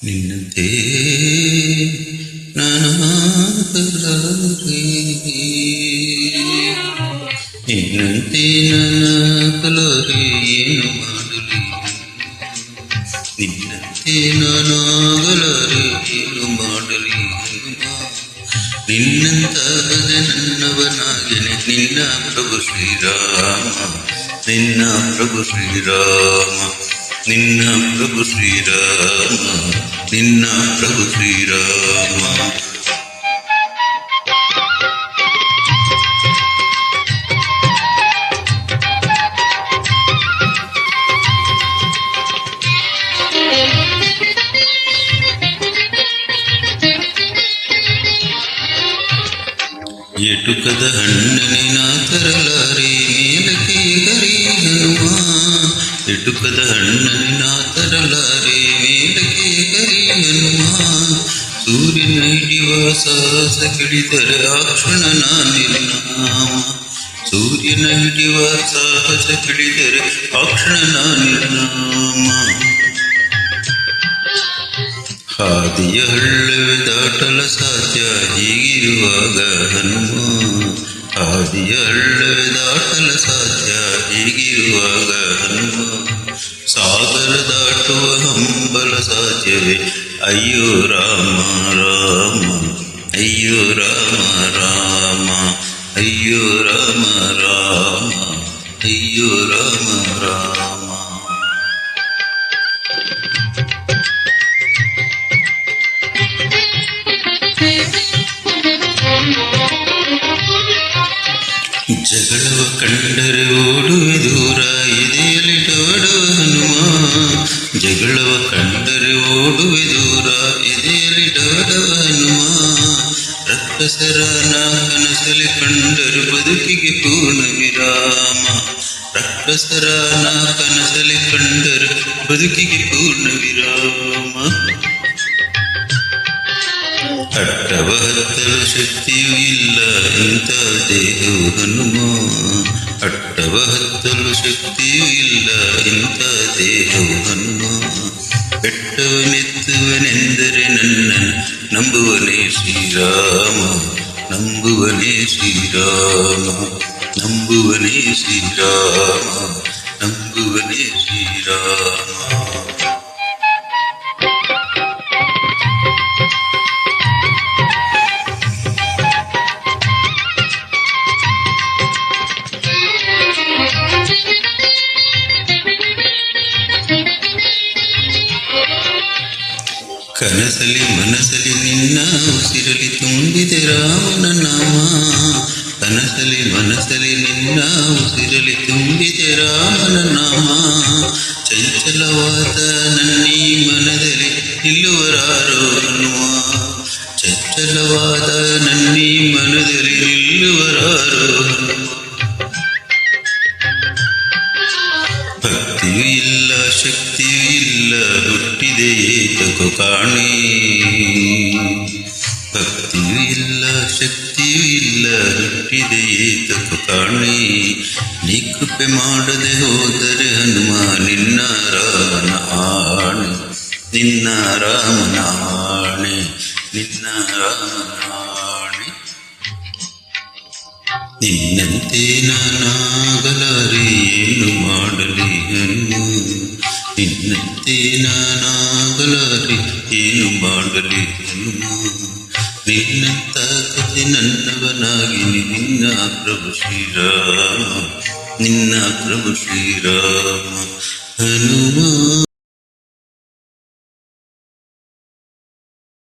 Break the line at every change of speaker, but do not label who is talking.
ನಿನ್ನಂತೆ ನಾನಾಗಲಾರೆ, ನಿನ್ನಂತೆ ನಾನಾಗಲಾರೆ, ಏನು ಮಾಡಲಿ ನಿನ್ನಂತೆ ನಾನಾಗಲಾರೆ, ಏನು ಮಾಡಲಿ ನಿನ್ನಂತಾಗದೆ ನನ್ನವನಾಗೆನೆ ನಿನ್ನ ಪ್ರಭು ಶ್ರೀರಾಮ, ನಿನ್ನ ಪ್ರಭು ಶ್ರೀರಾಮ, ನಿನ್ನ ಪ್ರಭು ಶ್ರೀರಾಮ, ನಿನ್ನ ಪ್ರಭು ಶ್ರೀರಾಮ. ಎಟುಕದ ಹಣ್ಣನೆ ನಾ ತರಲಾರೆ ಮೇಲಕ್ಕೆ ಗರಿ ಹನುಮ, ಎಟುಕದ ಹಣ್ಣನೆ ನಾ ತರಲಾರೆ ಮೇಲಕ್ಕೆ ಗರಿ ಹನುಮ. ಸೂರ್ಯನ ಹಿಡಿಯುವ ಸಾಹಸ ಕೆಡಿದರೆ ಆ ಕ್ಷಣ ನಾ ನಿರ್ನಾಮ, ಸೂರ್ಯನ ಹಿಡಿಯುವ ಸಾಹಸ ಕೆಡಿದರೆ ಆ ಕ್ಷಣ ನಾ ನಿರ್ನಾಮ. ಹಾದಿಯ ಹಳ್ಳವೇ ದಾಟಲು ಸಾಧ್ಯ ಹೀಗಿರುವಾಗ ಹನುಮ, ಹಾದಿಯ ಹಳ್ಳವೇ ದಾಟಲು ಸಾಧ್ಯ ಹೀಗಿರುವಾಗ ಹನುಮ. ಸಾಗರ ದಾಟುವ ಹಂಬಲ ಸಾಧ್ಯವೇ ಅಯ್ಯೋ ರಾಮ ರಾಮ, ಅಯ್ಯೋ ರಾಮ ರಾಮ, ಅಯ್ಯೋ ರಾಮ ರಾಮ, ಅಯ್ಯೋ ರಾಮ ರಾಮ. ಜಗಳವ ಕಂಡರೆ ಓಡುವೆ ದೂರ ಎದೆಯಲ್ಲಿ ಡೋಡುವ ಹನುಮ, ಜಗಳವ ಕಂಡರೆ ಓಡುವೆ ದೂರ ಎದೆಯಲ್ಲಿ ಡೋಡುವ ಹನುಮ. ರಕ್ಕಸರ ನಾ ಕನಸಲಿ ಕಂಡರು ಬದುಕಿಗೆ ಪೂರ್ಣ ವಿರಾಮ, ರಕ್ಕಸರ ನಾ ಕನಸಲಿ ಕಂಡರು ಬದುಕಿಗೆ ಪೂರ್ಣ ವಿರಾಮ. ಅಟ್ಟವ ಹತ್ತಲು ಶಕ್ತಿಯೂ ಇಲ್ಲ ಇಂಥ ದೇಹವು ಹನುಮ, ಅಟ್ಟವ ಹತ್ತಲು ಶಕ್ತಿಯೂ ಇಲ್ಲ ಇಂಥ ದೇಹವು ಹನುಮ. ಬೆಟ್ಟವನೆತ್ತುವನೆಂದರೆ ನನ್ನನ್ನು ನಂಬುವನೇ ಶ್ರೀರಾಮ, ನಂಬುವನೇ ಶ್ರೀರಾಮ, ನಂಬುವನೇ ಶ್ರೀರಾಮ, ನಂಬುವನೇ ಶ್ರೀರಾಮ. ಕನಸಲಿ ಮನಸಲಿ ನಿನ್ನ ಉಸಿರಲಿ ತುಂಬಿದೆ ರಾಮನ ನಾಮ, ಕನಸಲಿ ಮನಸಲಿ ನಿನ್ನ ಉಸಿರಲಿ ತುಂಬಿದೆ ರಾಮನ ನಾಮ. ಚಂಚಲವಾದ ನನ್ನೀ ಮನದಲ್ಲಿ ನಿಲ್ಲುವರಾರೋ ಹನುಮ, ಚಂಚಲವಾದ ನನ್ನೀ ಮನದಲ್ಲಿ ನಿಲ್ಲುವರಾರೋ ಹನುಮ. ಭಕ್ತಿಯೂ ಇಲ್ಲ ಶಕ್ತಿಯೂ ಇಲ್ಲ ಹುಟ್ಟಿದೆ ಏತಕೋ ಕಾಣೆ, ಭಕ್ತಿಯೂ ಇಲ್ಲ ಶಕ್ತಿಯೂ ಇಲ್ಲ ಹುಟ್ಟಿದೆ ಏತಕೋ ಕಾಣೆ. ನೀ ಕೃಪೆ ಮಾಡದೆ ಹೋದರೆ ಹನುಮ ನಿನ್ನ ರಾಮನ ಆಣೆ, ನಿನ್ನ ರಾಮನ ಆಣೆ, ನಿನ್ನ ರಾಮನ ಆಣೆ. ನಿನ್ನಂತೆ ನಾನಾಗಲಾರೆ ಏನು ಮಾಡಲಿ ಹನುಮ, ನಿನ್ನಂತೆ ನಾನಾಗಲಾರೆ ಏನು ಮಾಡಲಿ ಹನುಮ. ನಿನ್ನಂತಾಗದೆ ನನ್ನವನಾಗಿನಿ ನಿನ್ನ ಪ್ರಭು ಶ್ರೀರಾಮ, ನಿನ್ನ ಪ್ರಭು ಶ್ರೀರಾಮ ಹನುಮ.